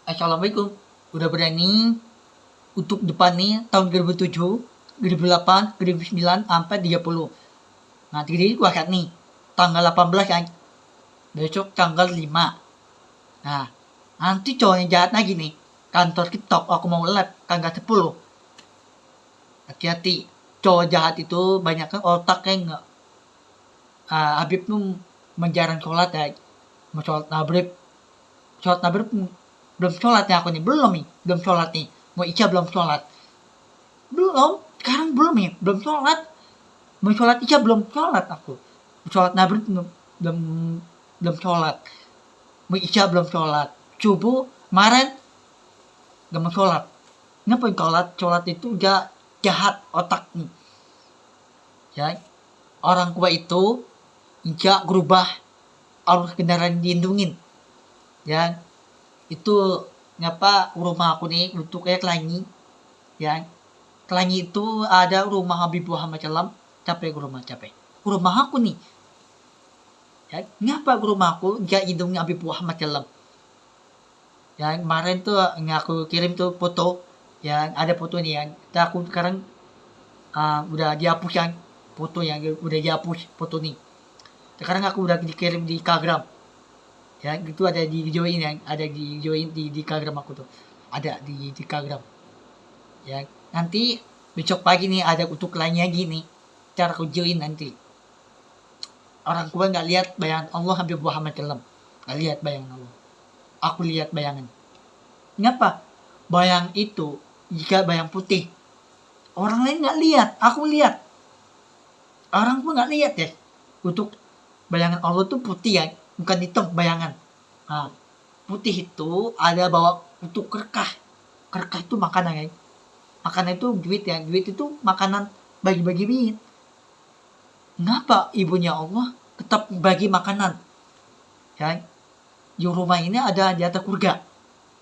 Assalamualaikum. Udah berani untuk depan nih tahun 2007, 2008, 2009 sampai 30. Nah, jadi gua kan nih tanggal 18 kan. Besok tanggal 5. Nah, nanti cowoknya jahat lagi nih. Kantor TikTok aku mau live tanggal 10. Hati-hati. Cowok jahat itu banyak kan otaknya nggak. Habib tuh menjarang sholat ya. Mau sholat maghrib. Sholat maghrib belum sholat ya aku nih. Belum nih. Belum sholat nih. Mau isya belum sholat. Belum. Sekarang belum nih. Belum sholat. Mau sholat isya belum sholat aku. Sholat maghrib belum belum sholat. Mau isya belum sholat. Subuh kemarin gak mau sholat. Kenapa sholat? Sholat itu jahat otaknya. Ya, orang tua itu nggak berubah arus kendaraan dilindungin. Ya, itu ngapa rumah aku nih untuk kayak Kelanyi. Ya, Kelanyi itu ada rumah Habib Muhammad Salam. Capek ke rumah capek. Rumah aku nih. Ya, ngapa ke rumah aku nggak lindungi Habib Muhammad Salam. Ya, kemarin tuh yang aku kirim tuh foto. Ya, ada foto nih yang aku sekarang udah dihapus kan foto yang udah dihapus foto nih. Sekarang aku udah dikirim di Instagram. Ya, itu ada di videoin yang ada di videoin di Instagram aku tuh. Ada di Instagram. Ya, nanti besok pagi nih ada untuk lainnya lagi nih. Cara aku join nanti. Orang tua nggak lihat bayangan Allah Habib Muhammad Salam. Nggak lihat bayangan Allah. Aku lihat bayangan. Kenapa? Bayang itu jika bayang putih. Orang lain nggak lihat, aku lihat. Orang pun nggak lihat ya. Untuk bayangan Allah tuh putih ya, bukan hitam bayangan. Nah, putih itu ada bawa untuk kerkah. Kerkah itu makanan ya. Makanan itu duit ya. Duit itu makanan bagi-bagi duit. Kenapa ibunya Allah tetap bagi makanan? Ya, di rumah ini ada di atas surga.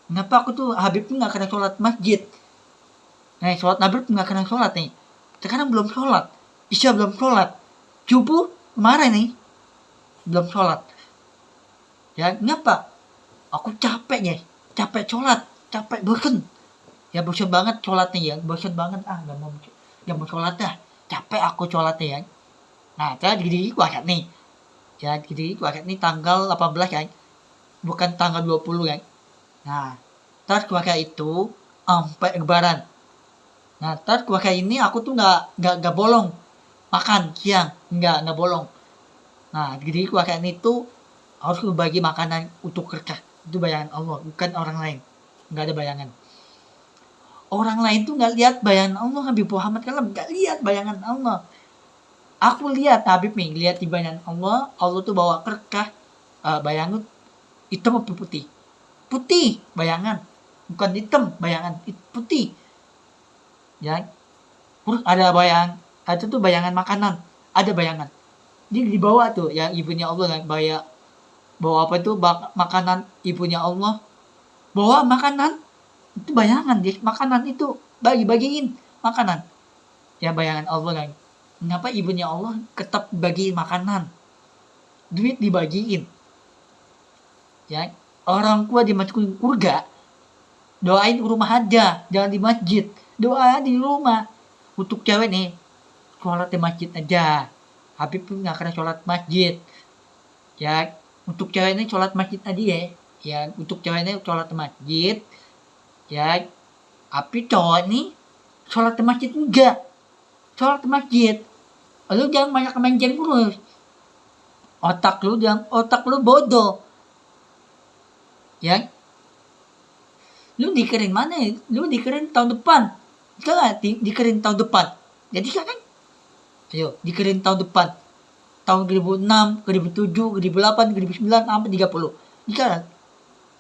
Kenapa aku tuh Habib tuh nggak kena sholat masjid? Nah, sholat Nabi nggak kena sholat nih. Sekarang belum sholat. Isya belum sholat. Subuh kemarin nih. Belum sholat. Ya, ngapa? Aku capek ya. Capek sholat. Capek bosan. Ya, bosan banget sholatnya ya. Bosan banget. Gak mau sholat dah. Capek aku sholatnya ya. Nah, saya diri kuakat nih. Ya, diri kuakat nih tanggal 18 ya. Bukan tanggal 20 ya. Nah, terus kuakat itu sampai lebaran. Nah, terus kayak ini aku tuh nggak bolong makan siang, nggak bolong. Nah, jadi kayak ini tuh harus berbagi makanan untuk kerja. Itu bayangan Allah, bukan orang lain. Nggak ada bayangan. Orang lain tuh nggak lihat bayangan Allah. Habib Muhammad kan nggak lihat bayangan Allah. Aku lihat Habib nih, lihat di bayangan Allah. Allah tuh bawa kerkah, bayangan hitam apa putih? Putih bayangan, bukan hitam bayangan, putih. Ya, terus ada ada tuh bayangan makanan, ada bayangan. Jadi di bawah tuh ya ibunya Allah kan bawa apa tuh makanan ibunya Allah, bawa makanan itu bayangan dia makanan itu bagi-bagiin makanan. Ya bayangan Allah kan. Kenapa ibunya Allah tetap bagi makanan? Duit dibagiin. Ya, orang tua dimasukin surga. Doain rumah aja, jangan di masjid. Doa di rumah. Untuk cewek nih, sholat di masjid aja. Habib pun nggak kena sholat masjid. Ya, untuk cewek ini sholat masjid aja ya. Ya, untuk cewek ini sholat di masjid. Ya, tapi cowok nih sholat di masjid enggak. Sholat di masjid. Lu jangan banyak main game terus. Otak lu bodoh. Ya, lu dikerin mana ya? Lu dikerin tahun depan. Enggak dikerin tahun depan. Jadi kan? Ayo, dikerin tahun depan. Tahun 2006, 2007, 2008, 2009 sampai 30. Jika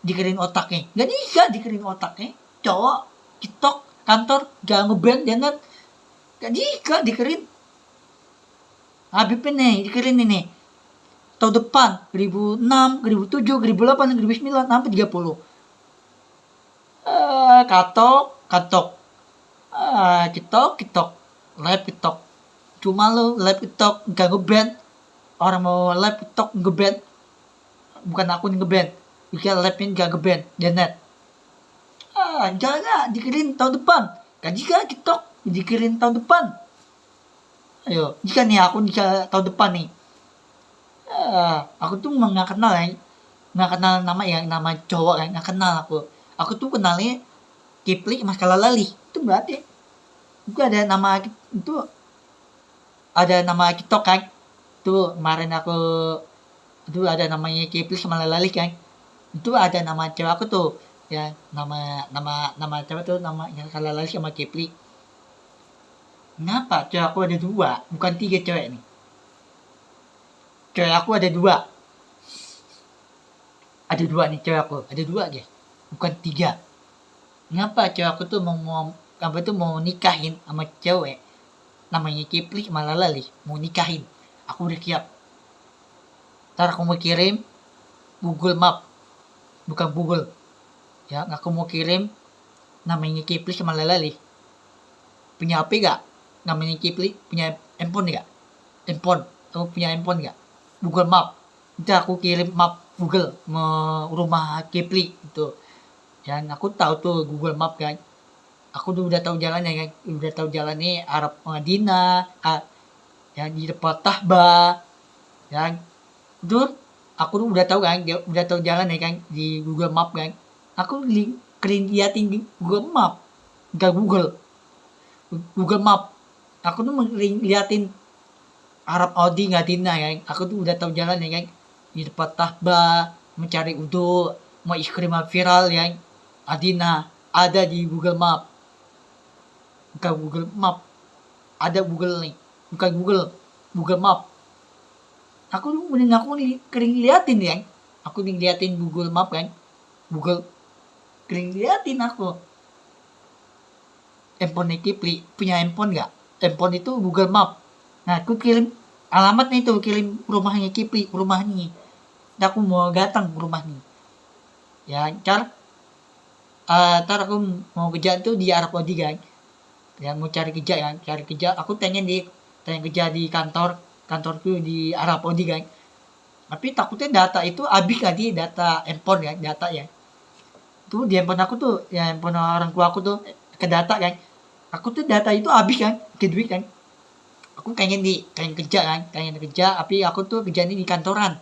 dikerin otaknya. Gak bisa dikerin otaknya. Cowok, TikTok, kantor, jangan ngeband, jangan. Gak bisa dikerin. Habib nih, dikerin ini. Tahun depan, 2006, 2007, 2008, 2009 sampai 30. Katok. TikTok, live TikTok. Cuma lu live TikTok gak ngeband. Orang mau live TikTok ngeband. Bukan aku ngeband. Jika live-nya gak ngeband, denet. Jangan dikirim tahun depan. Gaji kan TikTok dikirim tahun depan. Ayo, jika nih aku nikah tahun depan nih. Aku tuh nggak kenal ya. Nggak kenal nama cowok kan. Nggak kenal aku. Aku tuh kenalnya Kipli Mas Kalalali. Itu berarti itu ada nama TikTok kan. Tuh kemarin aku itu ada namanya Kipli sama Lalali kan. Itu ada nama cewek aku tuh. Ya, nama cewek tuh nama yang Kalalali sama Kipli. Kenapa cewek aku ada 2, bukan 3 cewek nih. Cewek aku ada 2. Ada 2 nih cewek aku, ada 2 guys. Bukan 3. Kenapa cewek aku tuh mau nikahin sama cewek namanya Kipli sama Lalali, mau nikahin. Aku udah siap. Ntar aku mau kirim Google Map, bukan Google. Ya, aku mau kirim namanya Kipli sama Lalali. Punya HP gak? Namanya Kipli, punya handphone gak? Handphone, kamu punya handphone gak? Google Map. Ntar aku kirim map Google rumah Kipli itu. Dan aku tahu tuh Google Map kan. Aku udah tahu jalannya kan. Udah tahu jalannya Arab Madinah, yang di depan Tahba. Dan itu aku udah tahu kan, udah tahu jalannya kan di Google Map kan. Aku liatin di Google Map, enggak Google Map. Aku tuh liatin Arab Audi Madinah kan. Aku tuh udah tahu jalannya kan. Di depan Tahba, mencari uduk, mau iskrimah viral yang Adina ada di Google Map. Bukan Google Map, ada Google nih, bukan Google Map. Aku kering liatin ya, aku liatin Google Map kan, Google kering liatin aku. Handphone Kipli punya handphone nggak? Handphone itu Google Map. Nah aku kirim alamatnya itu, kirim rumahnya Kipli, rumahnya. Aku mau datang ke rumah nih. Ya, ntar aku mau kerja tuh di Arab Saudi kan. Ya mau cari kerja. Aku tanya kerja di kantorku di Arab Saudi kan. Tapi takutnya data itu habis tadi, data handphone kan, data ya. Tuh di handphone aku tuh, ya handphone orang tua aku tuh ke data kan. Aku tuh data itu habis kan, ke duit kan. Aku pengen kerja, tapi aku tuh kerjanya di kantoran.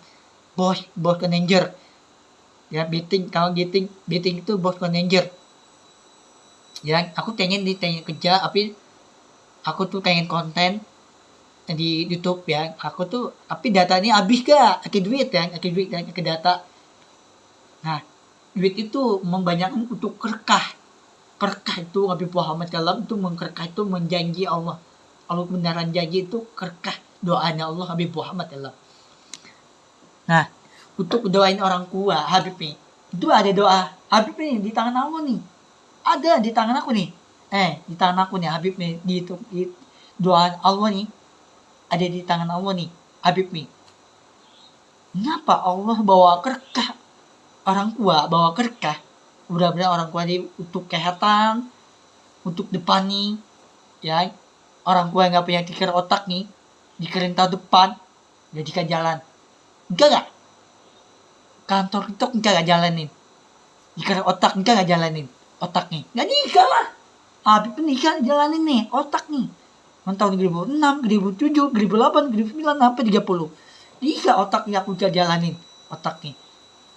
Bos manager. Ya meeting itu bos manager. Ya aku pengen kerja, tapi aku tuh pengen konten di YouTube ya. Aku tuh tapi datanya habis gak? Ke duit ke data. Nah, duit itu membanyakan untuk kerkah itu Nabi Muhammad SAW itu itu menjanji Allah beneran janji itu kerkah doanya Allah Habib Muhammad Allah. Nah, untuk doain orang tua Habib nih, itu ada doa Habib nih di tangan aku nih, ada di tangan aku nih, di tangan aku nih Habib nih, di doa Allah nih ada di tangan Allah nih Habib nih. Kenapa Allah bawa kerkah orang tua, udah orang tua nih untuk kesehatan, untuk depan nih ya. Orang tua yang gak punya tikar otak nih, dikirim tahun depan, jadikan jalan. Enggak. Kantor itu enggak jalanin. Dikira otak enggak jalanin. Otaknya. Enggak nikah lah. Habib nikah jalanin nih, otak nih. Tahun 2006, 2007, 2008, 2009, sampai 30. Nikah otaknya aku enggak jalanin. Otaknya.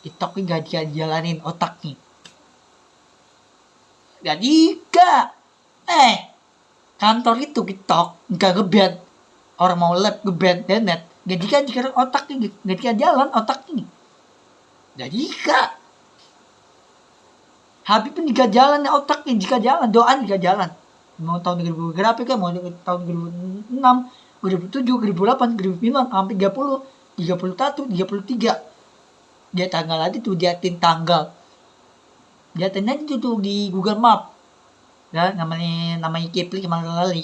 TikTok enggak jalanin otaknya. Enggak nikah. Kantor itu TikTok enggak nge-ban. Orang mau lab nge-ban net. Gak jika otaknya, gak jika jalan otaknya. Gak jika. Habib pun jika jalan otaknya, jika jalan doa jika jalan. Mau tahun 2000 berapa kan? Mau tahun 2006, 2007, 2008, 2009, sampai 30, 31, 33. Dia tanggal aja tuh, diatin tanggal. Diatin aja tuh di Google Map. Ya, namanya Kipli kemana lali.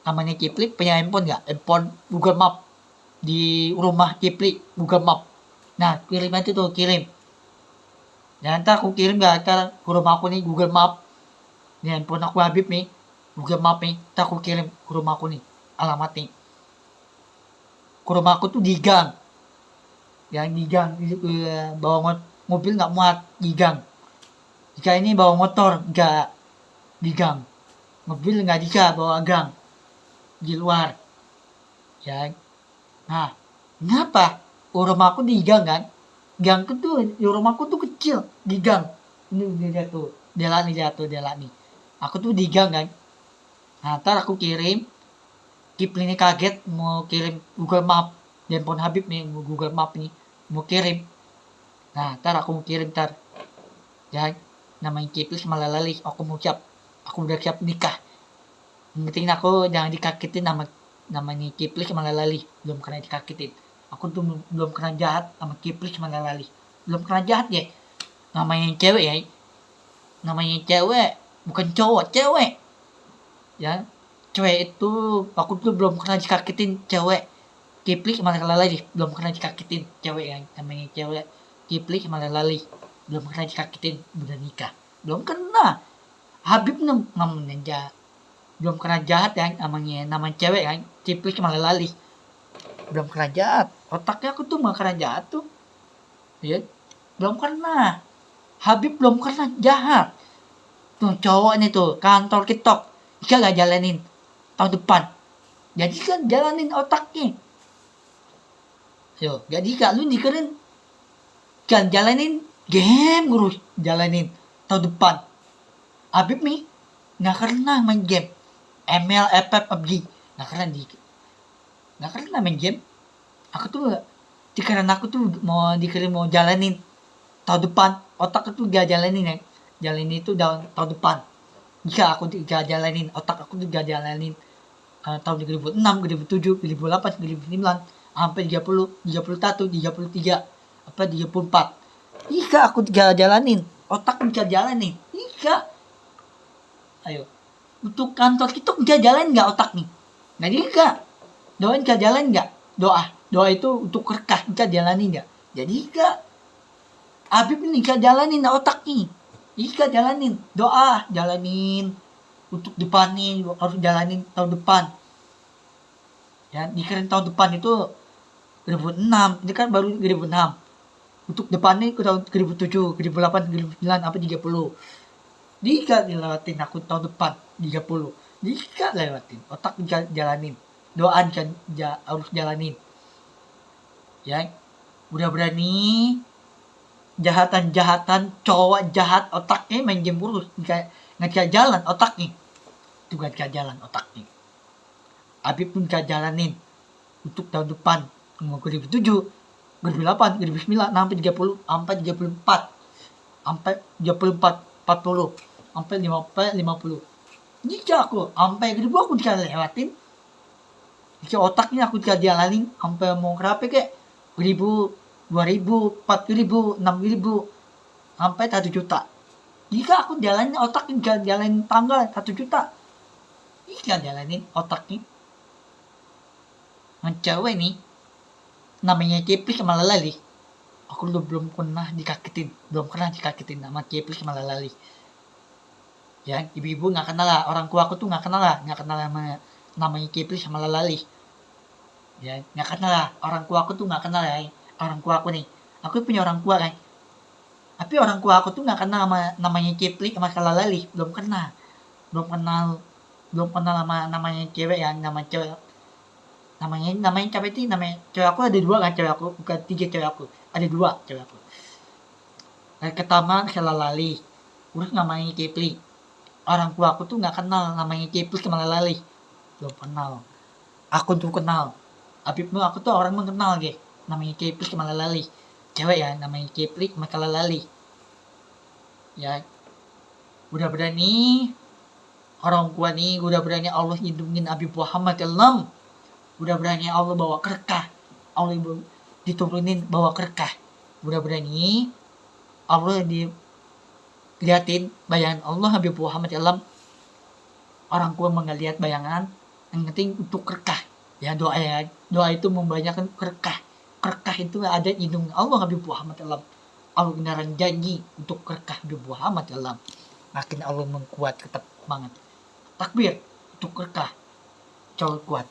Namanya Kipli, punya handphone gak? Handphone Google Map. Di rumah Kipli, Google Map. Nah, kirim aja tuh, kirim. Ya, ntar aku kirim gak? Ntar ke rumah aku nih, Google Map. Ini handphone aku Habib nih, Google Map nih. Ntar aku kirim ke rumah aku nih, alamat nih. Ke rumah aku tuh di gang. Yang di gang, bawa mobil gak muat, di gang. Jika ini bawa motor nggak di gang, mobil nggak bisa bawa gang di luar, ya. Nah, kenapa? Rumahku di gang kan? Gangku tuh, rumahku tuh kecil di gang. Ini dia tuh, Delani. Aku tuh di gang kan. Nah, ntar aku kirim. Kipli ini kaget mau kirim Google Map. Handphone Habib nih, mau Google Map nih, mau kirim. Nah, ntar aku mau kirim ntar. Ya, namanya Kipli malah lalih. Aku udah siap nikah. Yang penting aku jangan dikagetin namanya Kipli malah lalih. Belum kena dikagetin. Aku tuh belum kena jahat sama Kipli malah lalih. Belum kena jahat ya. Namanya cewek ya. Namanya cewek, bukan cowok, cewek. Ya, cewek itu aku tuh belum pernah dikagetin cewek. Kipli malah lalih, belum pernah dikagetin cewek yang namanya cewek. Kipli malah lalih, belum pernah dikagetin udah nikah. Belum kena. Habib namanya belum kena jahat ya namanya cewek kan. Kipli malah lalih. Belum kena jahat. Otaknya aku tuh gak kena jahat tuh. Ya, belum kena. Habib belum kena jahat. Tuh cowok nih tuh, kantor TikTok. Jika gak jalanin tahun depan. Jadi kan jalanin otaknya. Yo, jadi gak lu dikerin kan jalanin game ngurus jalanin tahun depan. Habib nih gak kena main game. ML, FF, PUBG. Gak kena main game. Aku tuh dikarenain aku tuh mau jalanin tahun depan. Otak itu gak jalanin ya. Jalanin itu tahun depan. Jika aku gak jalanin, otak aku tuh gak jalanin tahun 2006, 2007, 2008, 2009, sampai 30, 31, 33, 34. Jika aku gak jalanin, otak gak jalanin. Jika, ayo, untuk kantor kita gak jalanin gak otak nih? Nah jika, doain gak jalan gak? Doa itu untuk kerkah, gak jalanin gak? Jadi gak, Habib ini gak jalanin otak nih. Jika jalanin, doa, jalanin untuk depan nih, harus jalanin tahun depan. Ya, dikirain tahun depan itu 2006, ini kan baru 2006. Untuk depannya ke tahun 2007, 2008, 2009, sampai 30. Jika dilewatin aku tahun depan 30. Jika lewatin, otak jalanin. Doa harus jalanin. Ya, udah berani jahatan cowok jahat otaknya main game burus nggak jalan otaknya itu nggak jalan otaknya. Habib pun nggak jalanin untuk tahun depan 2007, 2008, 2009 sampai 30, sampai 34, sampai 34, 40, sampai 50. Jika aku sampai 2000 aku bisa lewatin. Jika otaknya aku bisa jalanin sampai mau berapa kayak 1000, 2000, 4000, 6000, sampai 1 juta. Jika aku jalanin otak jalanin tanggal 1 juta. Jika jalanin otaknya. Cewek nih, namanya Kipli sama Lalali. Aku belum pernah dikagetin nama Kipli sama Lalali. Ya, ibu-ibu gak kenal lah, orang tua aku tuh gak kenal namanya Kipli sama Lalali. Ya, gak kenal lah, orang tua aku tuh gak kenal ya. Orang tua aku nih, aku punya orang tua kan, tapi orang tua aku tuh nggak kenal namanya Kipli sama Lalali, belum kenal sama namanya cewek yang nama cewek namanya cewek itu namanya cewek aku ada 2 kan, cewek aku bukan 3 cewek aku, ada 2 cewek aku. Yang pertama Lalali, terus namanya Kipli. Orang tua aku tuh nggak kenal namanya Kipli sama Lalali, belum kenal. Aku tuh kenal, Habib aku tuh orang mengenal gitu. Namanya Kipli sama Lalali, cewek ya, namanya Kipli sama Lalali. Ya, udah berani orang tua nih, udah berani Allah hidungin Habib Muhammad SAW. Udah berani Allah bawa kerkah, Allah diturunin bawa kerkah. Udah berani Allah dilihatin bayangan Allah Habib Muhammad SAW. Orang tua mengelihat bayangan, yang penting untuk kerkah. Ya doa itu membanyakan kerkah. Kerkah itu ada hidung Allah Habib Muhammad SAW. Allah beneran janji untuk kerkah Habib Muhammad SAW. Makin Allah mengkuat, tetap banget. Takbir untuk kerkah, cowok kuat.